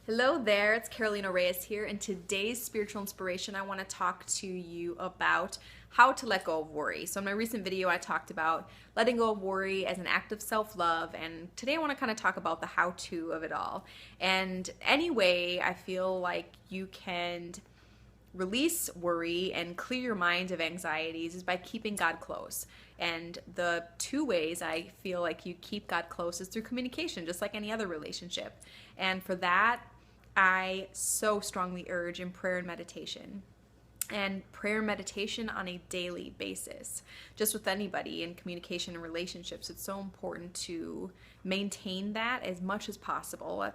Hello there, it's Carolina Reyes here, and today's spiritual inspiration I want to talk to you about how to let go of worry. So in my recent video I talked about letting go of worry as an act of self-love, and today I want to kind of talk about the how-to of it all. And anyway, I feel like you can release worry and clear your mind of anxieties is by keeping God close. And the two ways I feel like you keep God close is through communication, just like any other relationship. And for that, I so strongly urge in prayer and meditation. And prayer and meditation on a daily basis. Just with anybody in communication and relationships, it's so important to maintain that as much as possible.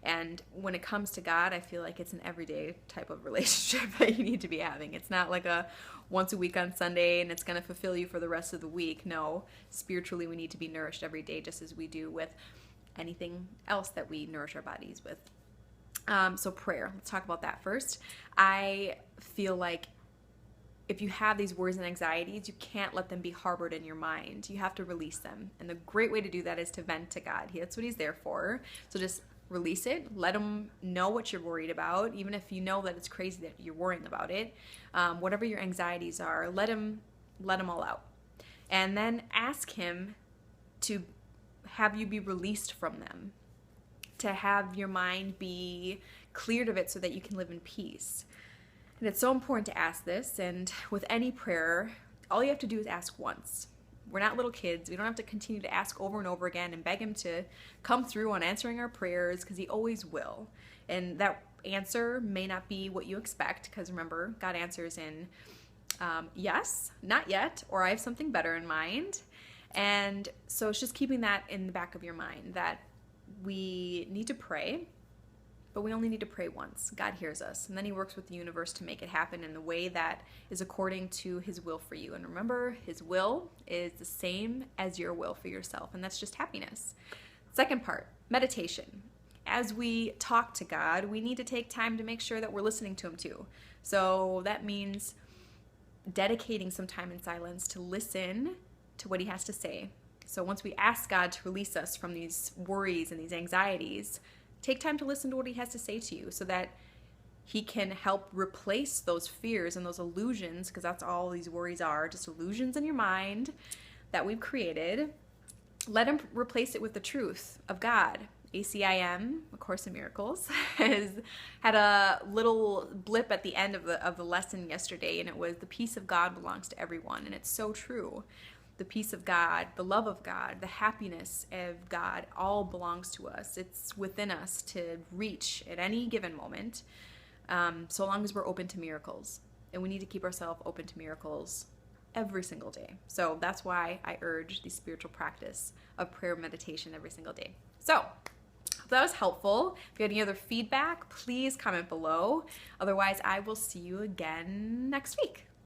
And when it comes to God, I feel like it's an everyday type of relationship that you need to be having. It's not like a once a week on Sunday and it's going to fulfill you for the rest of the week. No, spiritually we need to be nourished every day, just as we do with anything else that we nourish our bodies with. So prayer, let's talk about that first. I feel like if you have these worries and anxieties, you can't let them be harbored in your mind. You have to release them. And the great way to do that is to vent to God. That's what He's there for. So just release it. Let Him know what you're worried about, even if you know that it's crazy that you're worrying about it. Whatever your anxieties are, let Him all out. And then ask Him to have you be released from them, to have your mind be cleared of it so that you can live in peace. And it's so important to ask this, and with any prayer, all you have to do is ask once. We're not little kids. We don't have to continue to ask over and over again and beg Him to come through on answering our prayers, because He always will. And that answer may not be what you expect, because remember, God answers in yes, not yet, or I have something better in mind. And so it's just keeping that in the back of your mind, that we need to pray, but we only need to pray once. God hears us, and then He works with the universe to make it happen in the way that is according to His will for you. And remember, His will is the same as your will for yourself, and that's just happiness. Second part, meditation. As we talk to God, we need to take time to make sure that we're listening to Him too. So that means dedicating some time in silence to listen to what He has to say. So once we ask God to release us from these worries and these anxieties, take time to listen to what He has to say to you, so that He can help replace those fears and those illusions, because that's all these worries are, just illusions in your mind that we've created. Let Him replace it with the truth of God. ACIM, A Course in Miracles, had a little blip at the end of the lesson yesterday, and it was, the peace of God belongs to everyone, and it's so true. The peace of God, the love of God, the happiness of God, all belongs to us. It's within us to reach at any given moment, so long as we're open to miracles. And we need to keep ourselves open to miracles every single day. So that's why I urge the spiritual practice of prayer and meditation every single day. So hope that was helpful. If you have any other feedback, please comment below. Otherwise, I will see you again next week.